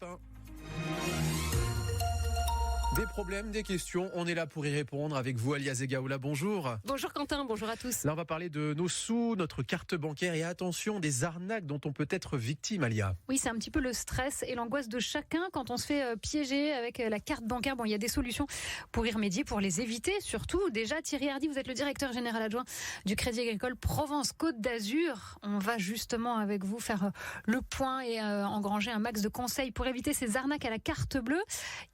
Europe 1. Des problèmes, des questions, on est là pour y répondre avec vous, Alia Zegaoula, bonjour. Bonjour Quentin, bonjour à tous. Là, on va parler de nos sous, notre carte bancaire et attention, des arnaques dont on peut être victime, Alia. Oui, c'est un petit peu le stress et l'angoisse de chacun quand on se fait piéger avec la carte bancaire. Bon, il y a des solutions pour y remédier, pour les éviter surtout. Déjà, Thierry Hardy, vous êtes le directeur général adjoint du Crédit Agricole Provence-Côte d'Azur. On va justement avec vous faire le point et engranger un max de conseils pour éviter ces arnaques à la carte bleue.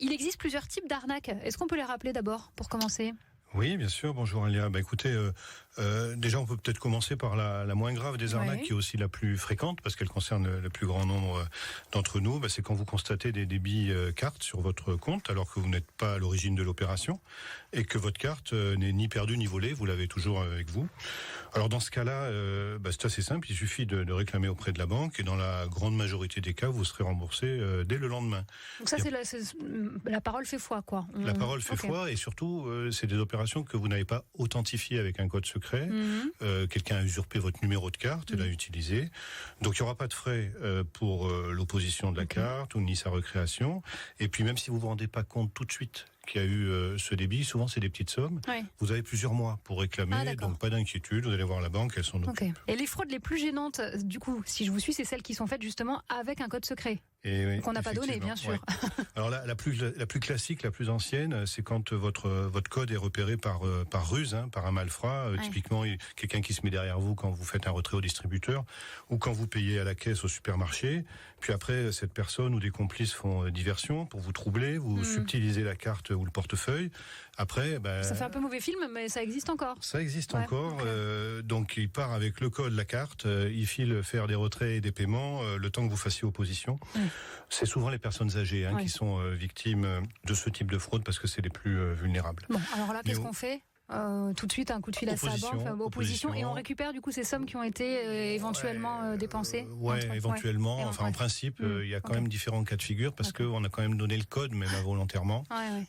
Il existe plusieurs types d'arnaques. Est-ce qu'on peut les rappeler d'abord pour commencer ? Oui, bien sûr. Bonjour Alia. Écoutez, déjà on peut peut-être commencer par la moins grave des arnaques, qui est aussi la plus fréquente parce qu'elle concerne le plus grand nombre d'entre nous. C'est quand vous constatez des débits cartes sur votre compte alors que vous n'êtes pas à l'origine de l'opération et que votre carte n'est ni perdue ni volée, vous l'avez toujours avec vous. Alors dans ce cas-là, c'est assez simple. Il suffit de réclamer auprès de la banque et dans la grande majorité des cas, vous serez remboursé dès le lendemain. Donc ça, la parole fait foi, quoi. La parole fait foi et surtout, c'est des opérations que vous n'avez pas authentifiées avec un code secret. Quelqu'un a usurpé votre numéro de carte et l'a utilisé. Donc il n'y aura pas de frais pour l'opposition de la carte ou ni sa recréation. Et puis même si vous vous rendez pas compte tout de suite qu'il y a eu ce débit, souvent c'est des petites sommes. Vous avez plusieurs mois pour réclamer, donc pas d'inquiétude, vous allez voir la banque, elle s'en occupe. Et les fraudes les plus gênantes, du coup, si je vous suis, c'est celles qui sont faites justement avec un code secret. Qu'on n'a pas donné, bien sûr. Alors la plus classique, la plus ancienne, c'est quand votre code est repéré par ruse, par un malfrat. Typiquement, quelqu'un qui se met derrière vous quand vous faites un retrait au distributeur ou quand vous payez à la caisse au supermarché. Puis après, cette personne ou des complices font diversion pour vous troubler, vous subtilisez la carte ou le portefeuille. Après, ça fait un peu mauvais film, mais ça existe encore. Ça existe encore. Donc il part avec le code, la carte, il file faire des retraits et des paiements le temps que vous fassiez opposition. C'est souvent les personnes âgées qui sont victimes de ce type de fraude parce que c'est les plus vulnérables. Bon, alors là, qu'est-ce qu'on fait ? Tout de suite un coup de fil à sa banque, opposition, et on récupère du coup ces sommes qui ont été éventuellement dépensées. Éventuellement. En principe, il y a quand même différents cas de figure parce qu'on a quand même donné le code, même involontairement.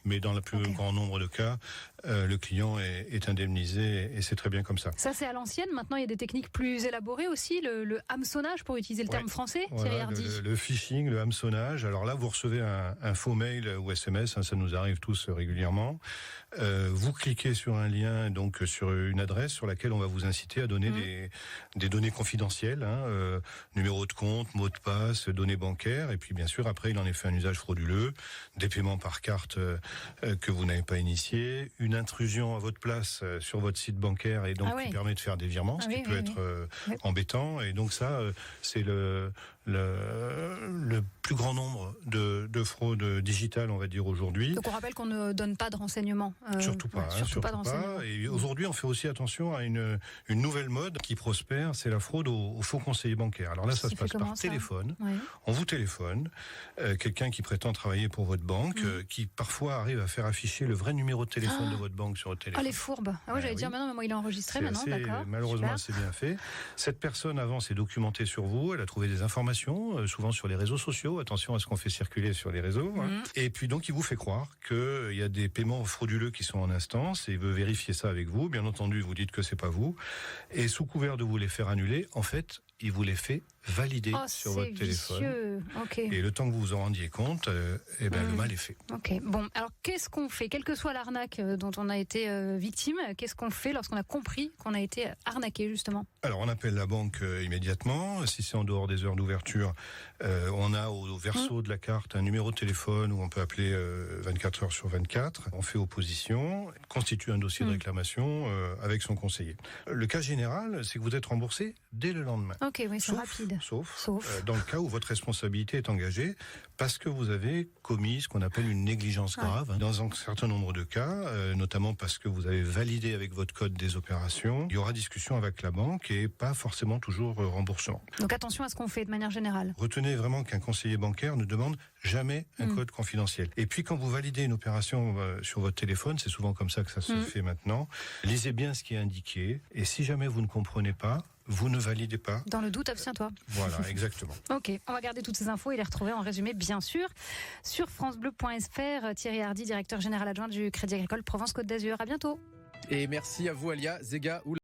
Mais dans le plus grand nombre de cas, le client est indemnisé et c'est très bien comme ça. Ça, c'est à l'ancienne. Maintenant, il y a des techniques plus élaborées aussi, le hameçonnage, pour utiliser le terme français, Thierry Hardy. Le phishing, le hameçonnage. Alors là, vous recevez un faux mail ou SMS, ça nous arrive tous régulièrement. Vous cliquez sur un lien, donc sur une adresse sur laquelle on va vous inciter à donner des données confidentielles, numéro de compte, mot de passe, données bancaires, et puis bien sûr après il en est fait un usage frauduleux, des paiements par carte que vous n'avez pas initiés, une intrusion à votre place sur votre site bancaire et donc qui permet de faire des virements, ce qui peut être embêtant, et donc ça c'est le plus grand nombre de fraudes digitales, on va dire aujourd'hui. Donc on rappelle qu'on ne donne pas de renseignements. Surtout pas de renseignements. Et aujourd'hui, on fait aussi attention à une nouvelle mode qui prospère, c'est la fraude aux faux conseillers bancaires. Alors là, ça se passe par téléphone. On vous téléphone, quelqu'un qui prétend travailler pour votre banque, qui parfois arrive à faire afficher le vrai numéro de téléphone de votre banque sur votre téléphone. Les fourbes. J'allais dire maintenant, mais moi il est enregistré maintenant, d'accord. Malheureusement, c'est bien fait. Cette personne avant s'est documentée sur vous, elle a trouvé des informations, souvent sur les réseaux sociaux. Attention à ce qu'on fait circuler sur les réseaux. Et puis donc, il vous fait croire qu'il y a des paiements frauduleux qui sont en instance et il veut vérifier ça avec vous. Bien entendu, vous dites que c'est pas vous. Et sous couvert de vous les faire annuler, en fait, il vous les fait valider sur votre téléphone. Et le temps que vous vous en rendiez compte, le mal est fait. Bon, alors qu'est-ce qu'on fait ? Quelle que soit l'arnaque dont on a été victime, qu'est-ce qu'on fait lorsqu'on a compris qu'on a été arnaqué, justement ? Alors, on appelle la banque immédiatement. Si c'est en dehors des heures d'ouverture, on a au verso de la carte un numéro de téléphone où on peut appeler 24 heures sur 24. On fait opposition, constitue un dossier de réclamation avec son conseiller. Le cas général, c'est que vous êtes remboursé dès le lendemain. C'est rapide. Sauf dans le cas où votre responsabilité est engagée parce que vous avez commis ce qu'on appelle une négligence grave. Dans un certain nombre de cas, notamment parce que vous avez validé avec votre code des opérations, il y aura discussion avec la banque et pas forcément toujours remboursement. Donc attention à ce qu'on fait de manière générale. Retenez vraiment qu'un conseiller bancaire ne demande jamais un code confidentiel. Et puis quand vous validez une opération sur votre téléphone, c'est souvent comme ça que ça se fait maintenant, lisez bien ce qui est indiqué et si jamais vous ne comprenez pas, vous ne validez pas. Dans le doute, abstiens-toi. Voilà, exactement. On va garder toutes ces infos et les retrouver en résumé, bien sûr, sur francebleu.fr. Thierry Hardy, directeur général adjoint du Crédit Agricole Provence-Côte d'Azur. À bientôt. Et merci à vous, Alia Zegaoula.